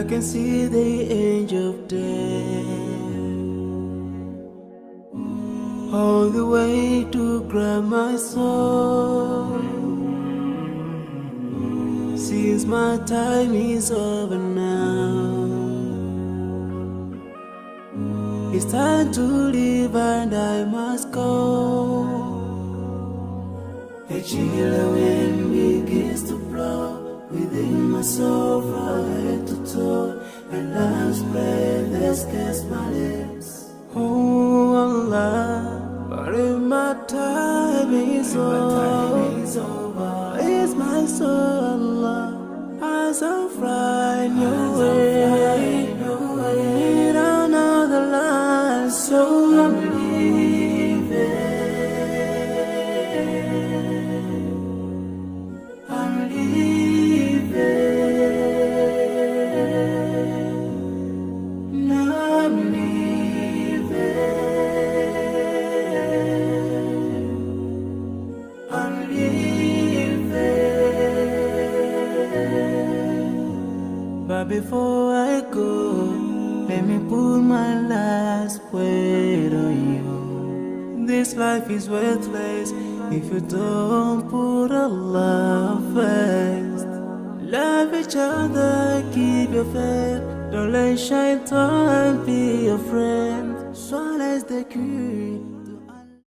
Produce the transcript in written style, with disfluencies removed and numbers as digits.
I can see the angel of death all the way to grab my soul. Since my time is over now, it's time to leave and I must go. The chilly wind begins to blow within my soul from head to toe, and love's breath escapes my lips. Oh Allah, but if my time is over, it's my soul, Allah, as I'm flying away, in another land, so I'm leaving. I'm leaving. I'm leaving. I'm leaving. But before I go, let me put my last word on you. This life is worthless if you don't put Allah first. Love each other, keep your faith. Don't let shaitan be your friend. Swallow the cure.